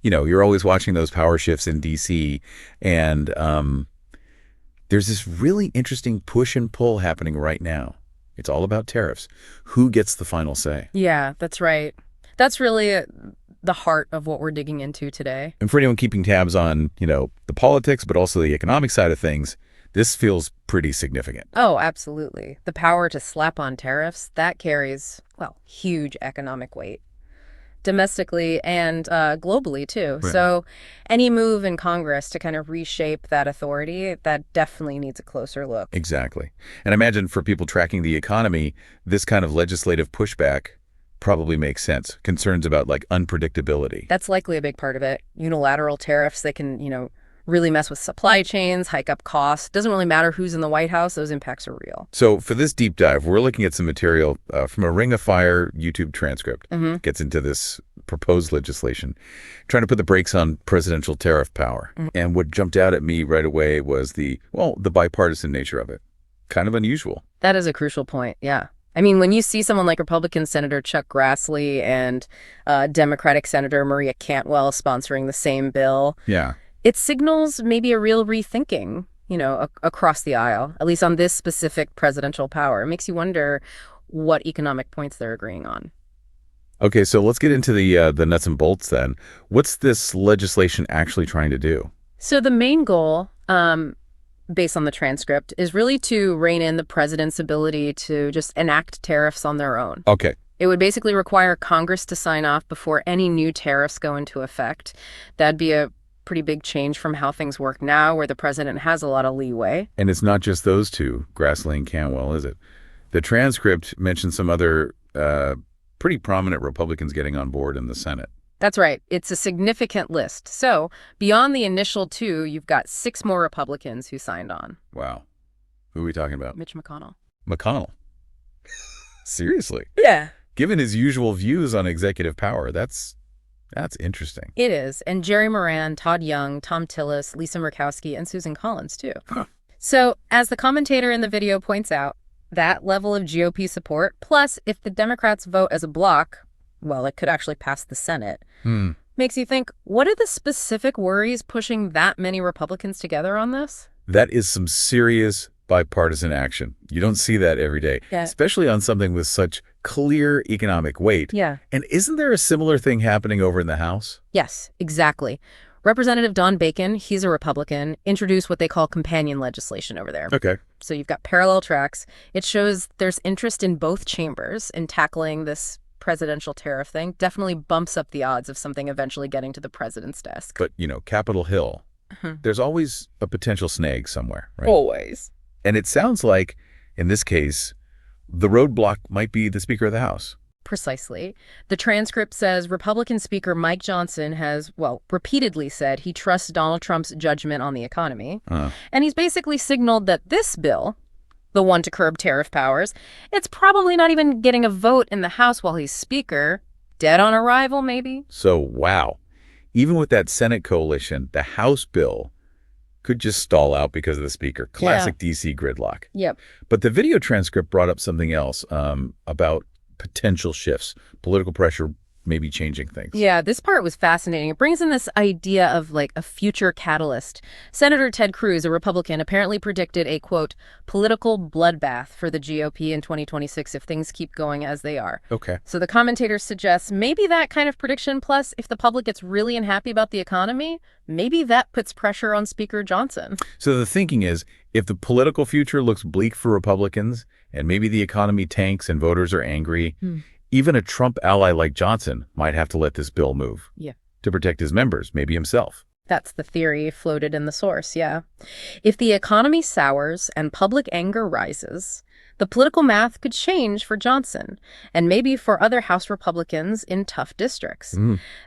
You're always watching those power shifts in D.C., and there's this really interesting push and pull happening right now. It's all about tariffs. Who gets the final say? Yeah, that's right. That's really the heart of what we're digging into today. And for anyone keeping tabs on, the politics, but also the economic side of things, this feels pretty significant. Oh, absolutely. The power to slap on tariffs, that carries, well, huge economic weight. Domestically and globally, too. Right. So any move in Congress to kind of reshape that authority, that definitely needs a closer look. Exactly. And I imagine for people tracking the economy, this kind of legislative pushback probably makes sense. Concerns about like unpredictability. That's likely a big part of it. Unilateral tariffs, they can, really mess with supply chains, hike up costs. Doesn't really matter who's in the White House. Those impacts are real. So for this deep dive, we're looking at some material from a Ring of Fire YouTube transcript. Gets into this proposed legislation, trying to put the brakes on presidential tariff power. And what jumped out at me right away was the bipartisan nature of it. Kind of unusual. That is a crucial point, yeah. I mean, when you see someone like Republican Senator Chuck Grassley and Democratic Senator Maria Cantwell sponsoring the same bill, Yeah. it signals maybe a real rethinking, across the aisle, at least on this specific presidential power. It makes you wonder what economic points they're agreeing on. Okay, so let's get into the nuts and bolts then. What's this legislation actually trying to do? So the main goal, based on the transcript, is really to rein in the president's ability to just enact tariffs on their own. Okay. It would basically require Congress to sign off before any new tariffs go into effect. That'd be a pretty big change from how things work now, where the president has a lot of leeway. And it's not just those two, Grassley and Cantwell, is it? The transcript mentions some other pretty prominent Republicans getting on board in the Senate. That's right. It's a significant list. So beyond the initial two, you've got 6 more Republicans who signed on. Wow. Who are we talking about? Mitch McConnell. McConnell. Seriously. Yeah. Given his usual views on executive power, that's interesting. It is. And Jerry Moran, Todd Young, Tom Tillis, Lisa Murkowski, and Susan Collins, too. Huh. So, as the commentator in the video points out, that level of GOP support, plus if the Democrats vote as a bloc, well, it could actually pass the Senate, makes you think, what are the specific worries pushing that many Republicans together on this? That is some serious bipartisan action. You don't see that every day, especially on something with such clear economic weight. Yeah. And isn't there a similar thing happening over in the House? Yes, exactly. Representative Don Bacon, he's a Republican, introduced what they call companion legislation over there. Okay. So you've got parallel tracks. It shows there's interest in both chambers in tackling this presidential tariff thing. Definitely bumps up the odds of something eventually getting to the president's desk. But, Capitol Hill, there's always a potential snag somewhere, right? Always. And it sounds like, in this case, the roadblock might be the Speaker of the House. Precisely. The transcript says Republican Speaker Mike Johnson has, repeatedly said he trusts Donald Trump's judgment on the economy. And he's basically signaled that this bill, the one to curb tariff powers, it's probably not even getting a vote in the House while he's Speaker. Dead on arrival, maybe? So, wow. Even with that Senate coalition, the House bill could just stall out because of the Speaker. Classic D.C. gridlock. Yep. But the video transcript brought up something else about potential shifts, political pressure maybe changing things. Yeah, this part was fascinating. It brings in this idea of like a future catalyst. Senator Ted Cruz, a Republican, apparently predicted a, quote, political bloodbath for the GOP in 2026 if things keep going as they are. Okay. So the commentator suggests maybe that kind of prediction, plus if the public gets really unhappy about the economy, maybe that puts pressure on Speaker Johnson. So the thinking is, if the political future looks bleak for Republicans and maybe the economy tanks and voters are angry, even a Trump ally like Johnson might have to let this bill move to protect his members, maybe himself. That's the theory floated in the source, yeah. If the economy sours and public anger rises, the political math could change for Johnson and maybe for other House Republicans in tough districts.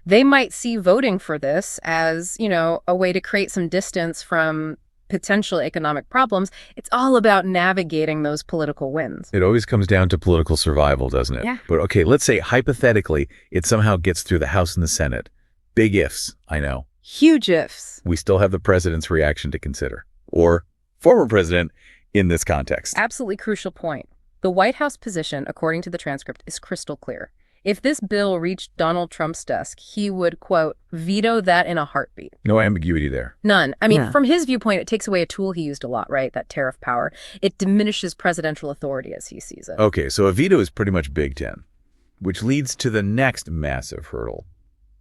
They might see voting for this as, a way to create some distance from potential economic problems. It's all about navigating those political wins. It always comes down to political survival, doesn't it? Yeah. But okay, let's say hypothetically it somehow gets through the House and the Senate. Big ifs, I know. Huge ifs. We still have the president's reaction to consider, or former president in this context. Absolutely crucial point. The White House position, according to the transcript, is crystal clear. If this bill reached Donald Trump's desk, he would, quote, veto that in a heartbeat. No ambiguity there. None. I mean, Yeah. from his viewpoint, it takes away a tool he used a lot, right? That tariff power. It diminishes presidential authority as he sees it. Okay, so a veto is pretty much Big Ten, which leads to the next massive hurdle.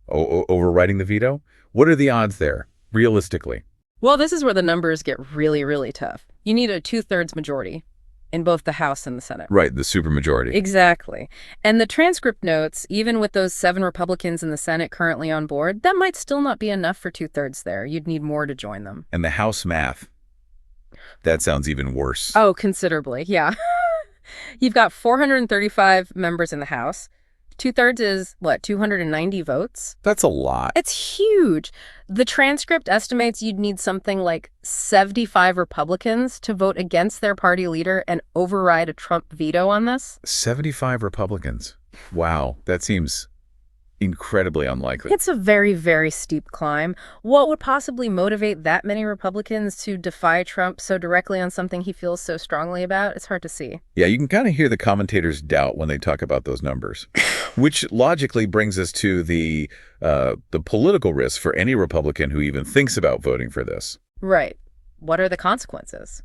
Overriding the veto? What are the odds there, realistically? Well, this is where the numbers get really, really tough. You need a 2/3 majority in both the House and the Senate. Right, the supermajority. Exactly. And the transcript notes, even with those 7 Republicans in the Senate currently on board, that might still not be enough for 2/3 there. You'd need more to join them. And the House math. That sounds even worse. Oh, considerably, yeah. You've got 435 members in the House. 2/3 is, 290 votes? That's a lot. It's huge. The transcript estimates you'd need something like 75 Republicans to vote against their party leader and override a Trump veto on this. 75 Republicans. Wow, that seems incredibly unlikely. It's a very, very steep climb. What would possibly motivate that many Republicans to defy Trump so directly on something he feels so strongly about? It's hard to see. Yeah, you can kind of hear the commentators' doubt when they talk about those numbers, which logically brings us to the political risk for any Republican who even thinks about voting for this. Right. What are the consequences?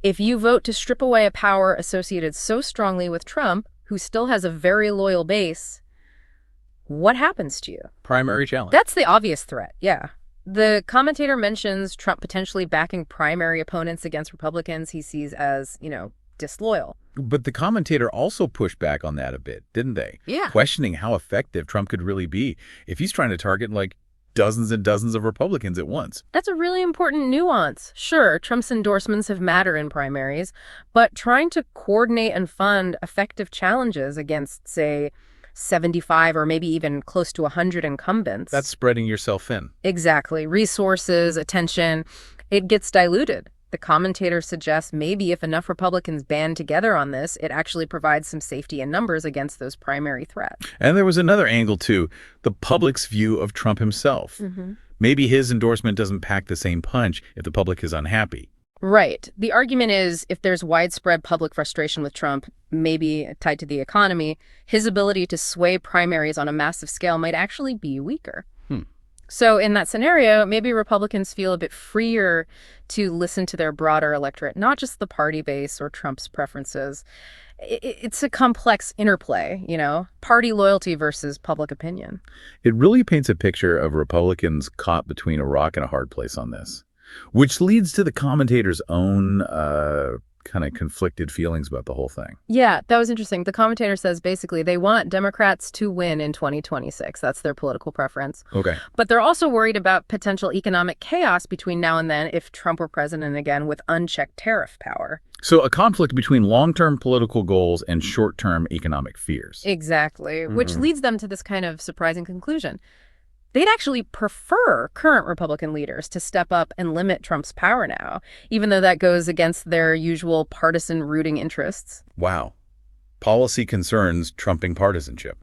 If you vote to strip away a power associated so strongly with Trump, who still has a very loyal base, what happens to you? Primary challenge. That's the obvious threat, yeah. The commentator mentions Trump potentially backing primary opponents against Republicans he sees as, disloyal. But the commentator also pushed back on that a bit, didn't they? Yeah. Questioning how effective Trump could really be if he's trying to target dozens and dozens of Republicans at once. That's a really important nuance. Sure, Trump's endorsements have mattered in primaries, but trying to coordinate and fund effective challenges against, say, 75 or maybe even close to 100 incumbents. That's spreading yourself thin. Exactly. Resources, attention, it gets diluted. The commentator suggests maybe if enough Republicans band together on this, it actually provides some safety in numbers against those primary threats. And there was another angle, too, the public's view of Trump himself. Mm-hmm. Maybe his endorsement doesn't pack the same punch if the public is unhappy. Right. The argument is if there's widespread public frustration with Trump, maybe tied to the economy, his ability to sway primaries on a massive scale might actually be weaker. So in that scenario, maybe Republicans feel a bit freer to listen to their broader electorate, not just the party base or Trump's preferences. It's a complex interplay, party loyalty versus public opinion. It really paints a picture of Republicans caught between a rock and a hard place on this, which leads to the commentator's own kind of conflicted feelings about the whole thing. Yeah, that was interesting. The commentator says basically they want Democrats to win in 2026. That's their political preference. Okay. But they're also worried about potential economic chaos between now and then if Trump were president again with unchecked tariff power. So a conflict between long-term political goals and short-term economic fears. Exactly, which leads them to this kind of surprising conclusion. They'd actually prefer current Republican leaders to step up and limit Trump's power now, even though that goes against their usual partisan rooting interests. Wow. Policy concerns trumping partisanship,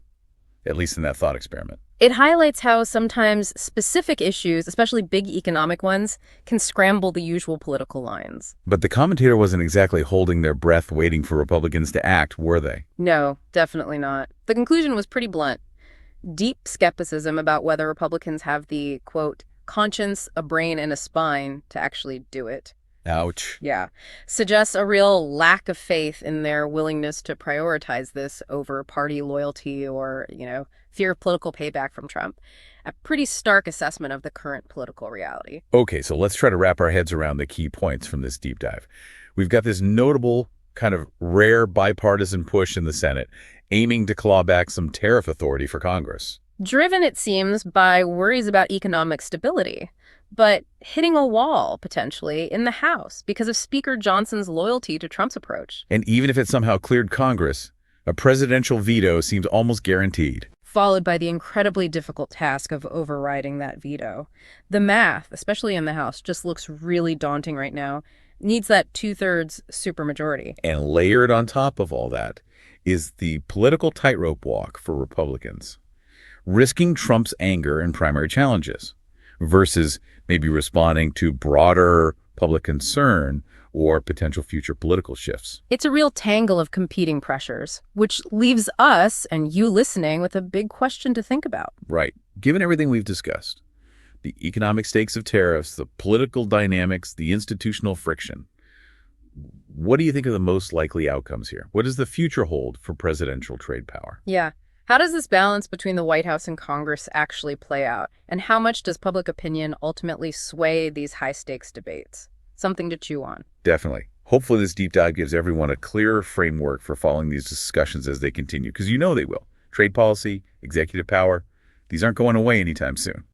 at least in that thought experiment. It highlights how sometimes specific issues, especially big economic ones, can scramble the usual political lines. But the commentator wasn't exactly holding their breath waiting for Republicans to act, were they? No, definitely not. The conclusion was pretty blunt. Deep skepticism about whether Republicans have the, quote, conscience, a brain, and a spine to actually do it. Ouch. Yeah. Suggests a real lack of faith in their willingness to prioritize this over party loyalty or, fear of political payback from Trump. A pretty stark assessment of the current political reality. Okay, so let's try to wrap our heads around the key points from this deep dive. We've got this notable, kind of rare bipartisan push in the Senate, aiming to claw back some tariff authority for Congress. Driven, it seems, by worries about economic stability, but hitting a wall, potentially, in the House because of Speaker Johnson's loyalty to Trump's approach. And even if it somehow cleared Congress, a presidential veto seems almost guaranteed. Followed by the incredibly difficult task of overriding that veto. The math, especially in the House, just looks really daunting right now. Needs that 2/3 supermajority. And layered on top of all that is the political tightrope walk for Republicans, risking Trump's anger in primary challenges versus maybe responding to broader public concern, or potential future political shifts. It's a real tangle of competing pressures, which leaves us and you listening with a big question to think about. Right. Given everything we've discussed, the economic stakes of tariffs, the political dynamics, the institutional friction, what do you think are the most likely outcomes here? What does the future hold for presidential trade power? Yeah. How does this balance between the White House and Congress actually play out? And how much does public opinion ultimately sway these high-stakes debates? Something to chew on. Definitely. Hopefully this deep dive gives everyone a clearer framework for following these discussions as they continue, because you know they will. Trade policy, executive power, these aren't going away anytime soon.